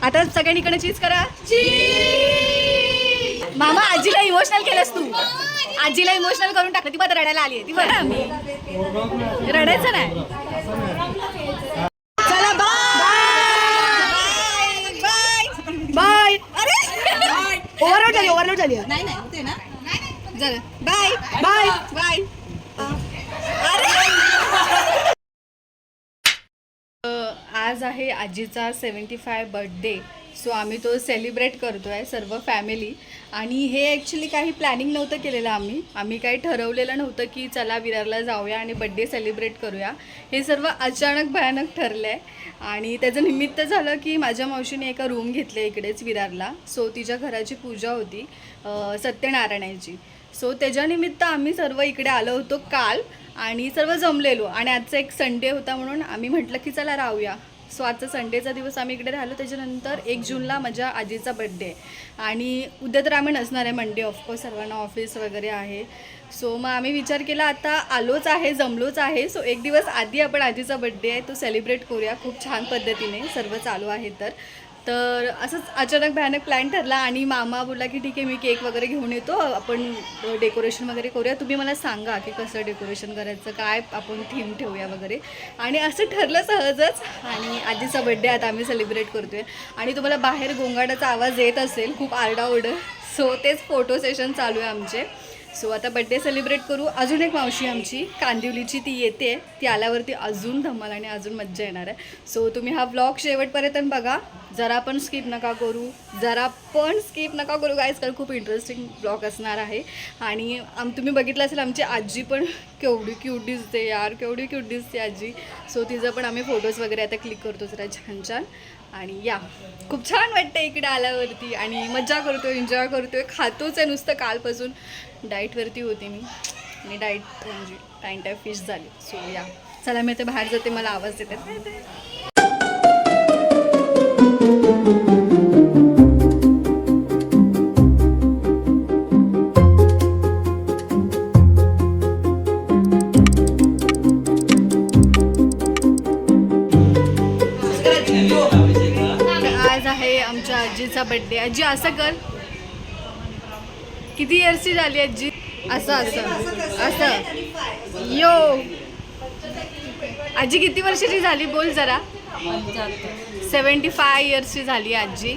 आता सगळ्यांकडे चीज करा. मामा आजीला इमोशनल केलंस तू. आजीला इमोशनल करून टाकलं. ती बघ रडायला आली आहे. ती बघा मी रडायचं नाही. चला बाय बाय बाय. अरे ओव्हरलोड झाली नाही होते ना. चला बाय बाय बाय. आज आहे आजीचा 75 बर्थडे. सो आम्ही तो सेलिब्रेट करतो आहे सर्व फॅमिली. आणि हे ॲक्च्युली काही प्लॅनिंग नव्हतं केलेलं. आम्ही काही ठरवलेलं नव्हतं की चला विरारला जाऊया आणि बड्डे सेलिब्रेट करूया. हे सर्व अचानक भयानक ठरलं आहे. आणि त्याचं निमित्त झालं की माझ्या मावशीने एका रूम घेतले इकडेच विरारला. सो तिच्या घराची पूजा होती सत्यनारायणाची. सो त्याच्यानिमित्त आम्ही सर्व इकडे आलो होतो काल आणि सर्व जमलेलो. आणि आजचा एक संडे होता म्हणून आम्ही म्हटलं की चला राहूया. सो आजचा संडेचा दिवस आम्ही इकडे राहिलो. त्याच्यानंतर 1 जूनला माझ्या आजीचा बड्डे आहे आणि उद्या तर आम्ही नसणार आहे मंडे. ऑफकोर्स सर्वांना ऑफिस वगैरे आहे. सो मग आम्ही विचार केला आता आलोच आहे जमलोच आहे. सो 1 दिवस आधी आपण आजीचा बड्डे आहे तो सेलिब्रेट करूया खूप छान पद्धतीने. सर्व चालू आहे तर असंच अचानक भयानक प्लॅन ठरला. आणि मामा बोलला की ठीक आहे मी केक वगैरे घेऊन येतो आपण डेकोरेशन वगैरे करूया. तुम्ही मला सांगा की कसं डेकोरेशन करायचं काय आपण थीम ठेवूया वगैरे. आणि असं ठरलं सहजच. आणि आजीचा बड्डे आता आम्ही सेलिब्रेट करतो आहे. आणि तुम्हाला बाहेर गोंगाटाचा आवाज येत असेल खूप आरडाओरड. सो तेच फोटो सेशन चालू आहे आमचे. सो आता बड्डे सेलिब्रेट करू. अजून एक मावशी आमची कांदिवलीची ती येते. ती आल्यावरती अजून धमाल आणि अजून मज्जा येणार आहे. सो तुम्ही हा व्लॉग शेवटपर्यंत बघा. जरा पण स्किप नका करू गाईज. कारण खूप इंटरेस्टिंग व्लॉग असणार आहे. आणि तुम्ही बघितलं असेल आमची आजी पण केवढी क्यूट दिसते यार. केवढी क्यूट दिसते आजी. सो तिचं पण आम्ही फोटोज वगैरे आता क्लिक करतो जरा छान छान. आणि या खूप छान वाटतं इकडे आल्यावरती. आणि मज्जा करतो एन्जॉय करतोय. खातोच आहे नुसतं. कालपासून डाईटवरती होते मी आणि डाईट म्हणजे टाईम फिश झाली. सो या चला मी आता बाहेर जाते. मला आवाज देतात. आज आहे आमच्या आजीचा बड्डे. आजी असं कर. किती इयर्सची झाली आजी? असं असं असं यो. आजी किती वर्षाची झाली बोल जरा. 75 इयर्सची झाली आजी.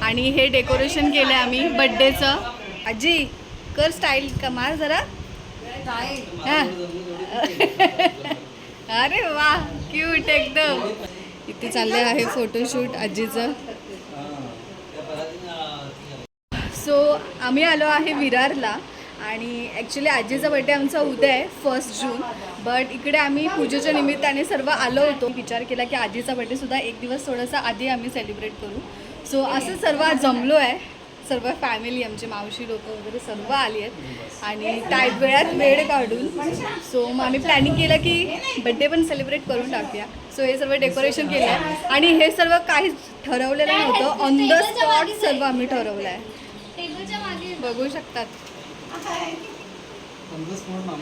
आणि हे डेकोरेशन केलं आम्ही बड्डेचं. आजी कर स्टाईल कमाल जरा. हां अरे वा क्यूट एकदम. इथे चालले आहे फोटोशूट आजीचं. सो आम्ही आलो आहे विरारला. आणि ॲक्च्युली आजीचा बड्डे आमचा उद्या आहे 1 जून. बट इकडे आम्ही पूजेच्या निमित्ताने सर्व आलो होतो. विचार केला की आजीचा बड्डेसुद्धा 1 दिवस थोडासा आधी आम्ही सेलिब्रेट करू. सो असं सर्व जमलो आहे. सर्व फॅमिली आमची मावशी लोक वगैरे सर्व आली आहेत. आणि वेळात वेळ काढून. सो मग आम्ही प्लॅनिंग केलं की बड्डे पण सेलिब्रेट करून टाकूया. सो हे सर्व डेकोरेशन केलं आहे. आणि हे सर्व काहीच ठरवलेलं नव्हतं. ऑन द स्पॉट सर्व आम्ही ठरवलं आहे. बघू शकतात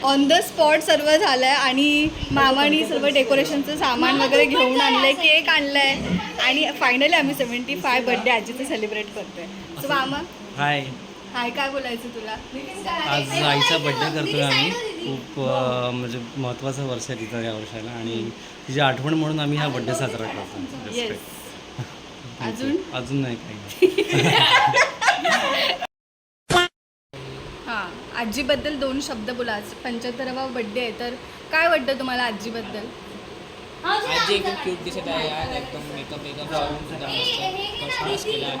ऑन द स्पॉट सर्व झालं आहे. आणि मामानी सर्व डेकोरेशनचं सामान वगैरे घेऊन आणलं आहे. केक आणलं आहे. आणि फायनली आम्ही 75 बड्डे आजीचं सेलिब्रेट करतो आहे. सो मामा हाय हाय काय बोलायचं तुला? आज आईचा बड्डे करतोय आम्ही. खूप म्हणजे महत्त्वाचं वर्ष आहे तिथं या वर्षाला. आणि तिची आठवण म्हणून आम्ही हा बड्डे साजरा करतो. येस. अजून नाही काही. हां आजीबद्दल 2 शब्द बोला. 75वा बड्डे आहे तर काय वाटतं तुम्हाला आजीबद्दल? आजी एकदम क्यूट दिसत आहे यार. एकदम मेकअप लावून सुद्धा मस्त केला आहे.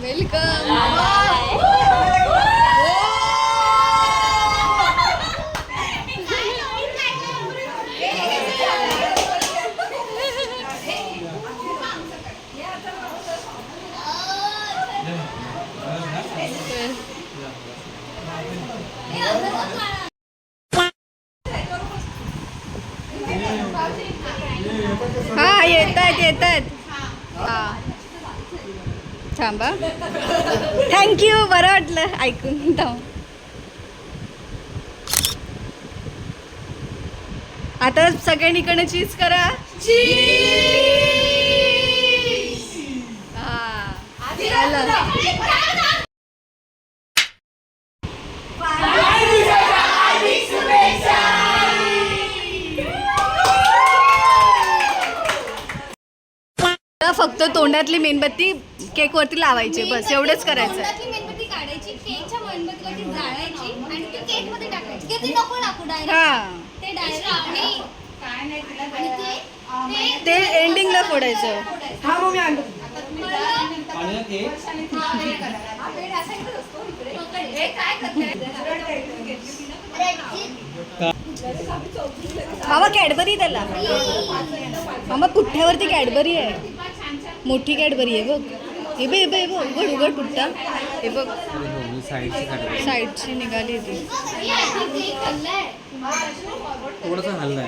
वेलकम. हा येत आहेत. हां थांबा. थँक्यू. बरं वाटलं ऐकून. आता सगळ्यांकडनं चीज करा. फक्त तोंडातली मेणबत्ती केक वरती लावायची, बस एवढंच करायचं. तोंडातली मेणबत्ती काढायची, केकच्या मेणबत्तीवरती जाळायची आणि ती केक मध्ये टाकायची. की ती नको टाकू डायरेक्ट. हा, ते डायरेक्ट आणि ते एंडिंगला फोडायचं. मामा कॅडबरी त्याला, मामा पुठ्ठ्यावरती कॅडबरी आहे, मोठी कॅडबरी आहे बघ. हे बघ, हे बघ, हे बघ, उघड उघड पुठ्ठा, हे बघ साईडची निघाली ती. थोडंसं हल्लंय.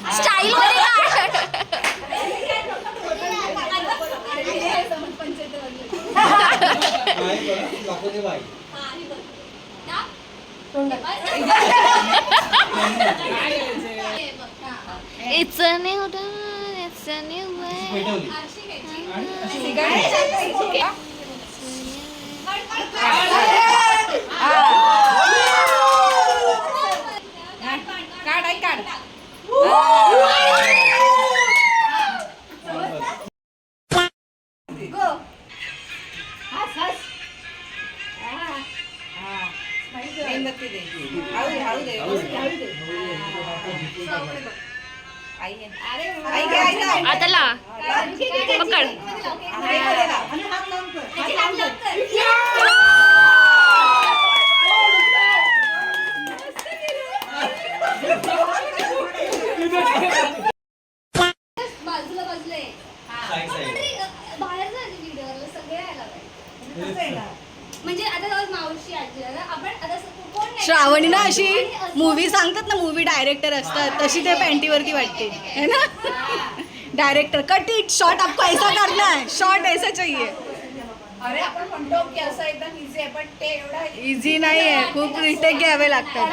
हा, style It's a new dawn, it's a new way. आता ला पकड. बाजूला बाजूला बाहेर जायचं व्हिडिओला सगळे यायला पाहिजे. म्हणजे आता जाऊ मावशी आजी आपण आता कोण नाही. श्रावणी ना अशी मूवी सांगतात ना, मूवी डायरेक्टर असतात तशी ते पॅन्टीवरती वाटते है ना. डायरेक्टर कट इट शॉट, आपको ऐसा करना है, शॉट ऐसा चाहिए. अरे आपण म्हणतो की असं एकदम इझी आहे, पण ते एवढं इझी नाही आहे, खूप रिटेक घ्यावे लागतात.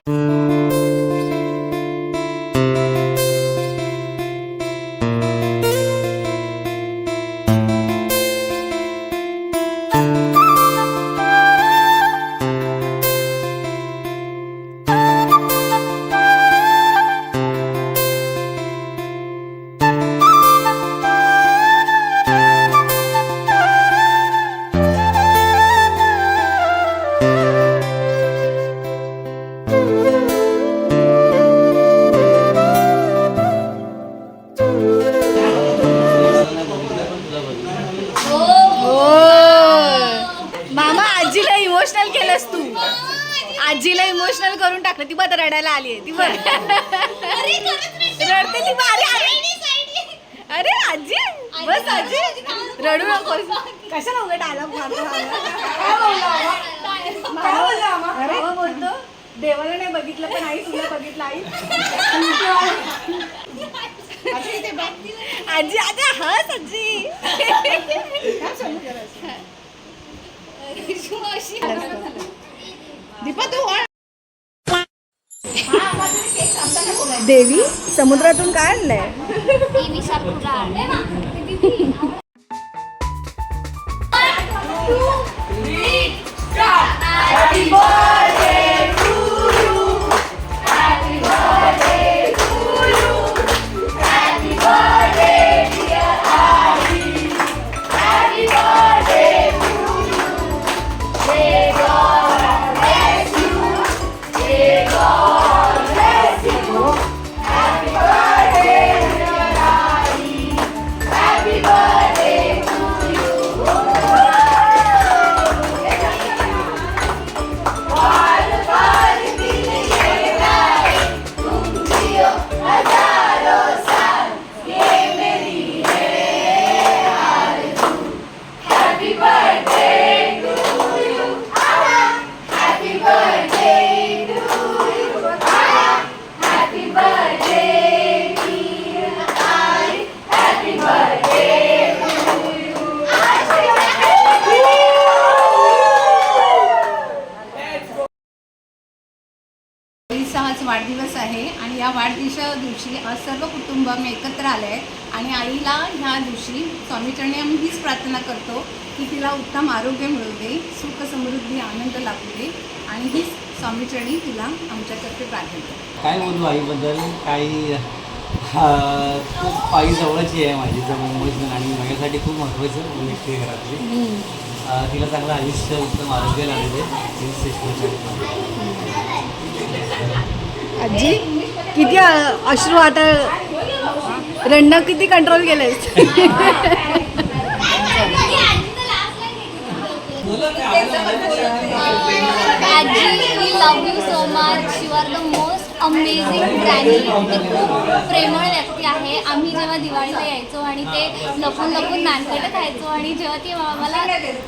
इमोशनल केलंस तू, आजीला इमोशनल करून टाकलं. ती बघ रडायला आली आहे, ती बघ रडते ती. अरे आजी बस, आजी रडू नकोस. कशाला उघड आला अरे बोलतो देवाला नाही बघितलं पण आई तुला बघितलं. आई आजी आता हस आजी. देवी समुद्रातून काय आणलंय? या वाढदिवसा दिवशी आज सर्व कुटुंब आम्ही एकत्र आले आहे आणि आईला ह्या दिवशी स्वामीचरणी आम्ही हीच प्रार्थना करतो की तिला उत्तम आरोग्य मिळू दे, सुख समृद्धी आनंद लाभू दे आणि हीच स्वामीचरणी तिला आमच्यातर्फे प्रार्थना करतो. काय बोलू आईबद्दल? काही खूप आई जवळची आहे माझी, जर मुंबईतून, आणि माझ्यासाठी खूप महत्त्वाचं व्यक्ती आहे घरातली. तिला चांगलं आयुष्य, उत्तम आरोग्य लाभू दे. आजी किती अश्रू आता रडणं किती कंट्रोल केलंयस. आजी we love you so much. You are the most amazing granny. ती खूप प्रेमळ व्यक्ती आहे. आम्ही जेव्हा दिवाळीला यायचो आणि ते लपून लपून नानकटं खायचो आणि जेव्हा ती मला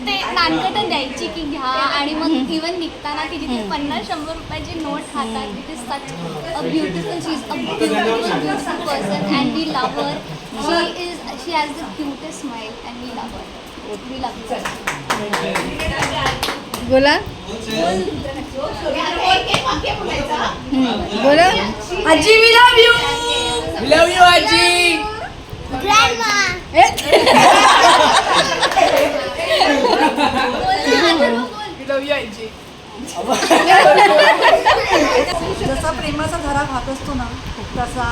ते नानकटं द्यायची की घ्या आणि मग इवन निघताना तिची ती 50-100 रुपयाची नोट हातात. It is such a beautiful, she is a beautiful person and we love her. She has the cutest smile and we love her. We love बोला बोला आजी we love you. Love you आजी. जसा प्रेमाचा धरा खात असतो ना तसा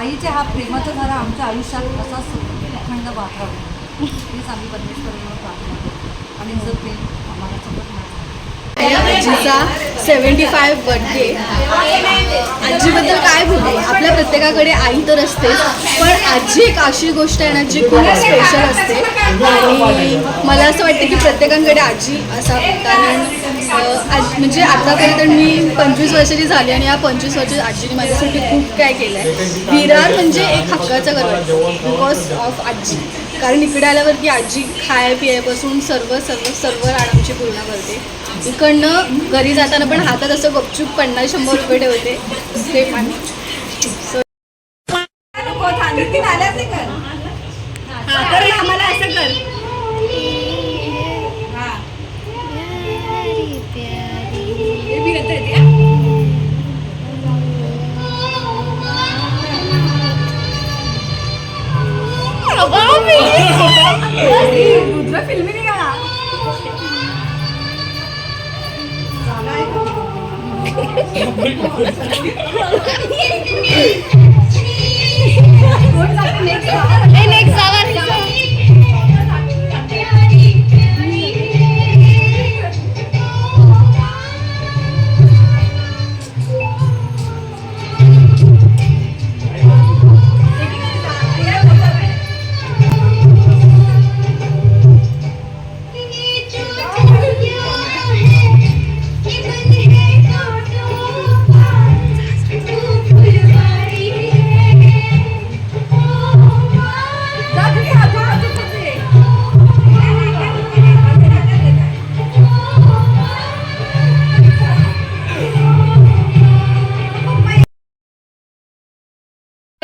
आईच्या हा प्रेमाचा धरा आमच्या आयुष्यात असाच अखंड वाहरावा हीच आम्ही परमेश्वराला प्रार्थना करतो आणि जर प्रेम आम्हाला सोबत मिळालं. आजीचा 75 बर्थडे. आजीबद्दल काय बोलू? आपल्या प्रत्येकाकडे आई तर असतेच, पण आजी एक अशी गोष्ट आहे ना जी खूप स्पेशल असते आणि मला असं वाटतं की प्रत्येकाकडे आजी असावी. कारण म्हणजे आतापर्यंत मी 25 वर्षाची झाली आणि या 25 वर्षात आजीने माझ्यासाठी खूप काय केलं आहे. विरार म्हणजे एक हक्काचं घर वाटतं बिकॉज ऑफ आजी. कारण इकडे आल्यावरती आजी खाय पियापासून सर्व सर्व सर्व राड आमची पूर्ण करते. इकडनं घरी जाताना पण हातात असं गपचूप 50-100 रुपये ठेवते ते पण. आम्हाला असं कर. रुद्र फिल्मी निघाला.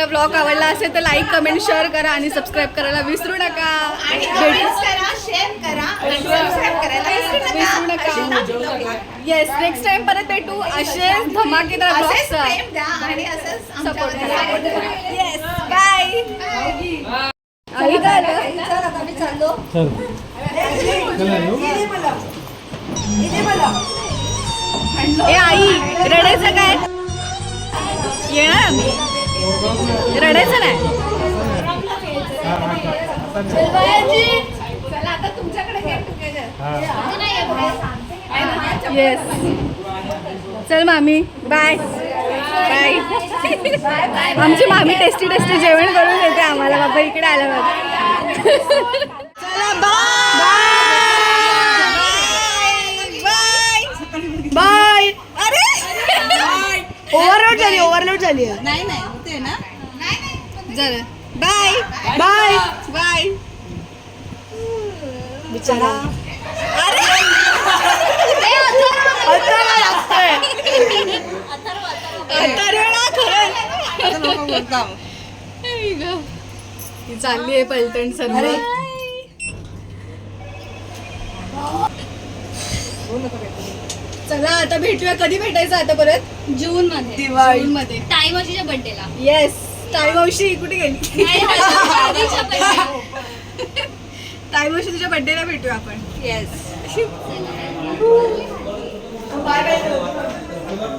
ब्लॉग आवडला असेल तर लाईक कमेंट शेअर करा आणि सबस्क्राईब करायला विसरू नका. शेअर करा आणि सबस्क्राईब करायला विसरू नका. येस, नेक्स्ट टाइम परत भेटू असेच धमाकेदार ब्लॉग्स आणि असंच सपोर्ट करा. Yes, bye. आई चाललो. ए आई रडायचं काय? येणार आम्ही. रडायचं नाही. चला आता तुमच्याकडे गेट टुगेदर. येस, चल मामी बाय बाय. आमची मामी टेस्टी टेस्टी जेवण करून देते आम्हाला बाबा इकडे आल्यावर. चला बाय बाय बाय. अरे ओव्हरलोड झाली आहे. नाही नाही होते ना. झालं. Bye bye bye. बिचारा चालली आहे पलटण सर्व. चला आता भेटूया. कधी भेटायचं आता परत? जून मध्ये दिवाळीमध्ये. ताई मावशीच्या बर्थडेला. येस. ताई मावशी कुठे गेली? ताई मावशी तुझ्या बर्थडेला भेटूया आपण. येस. Bye bye.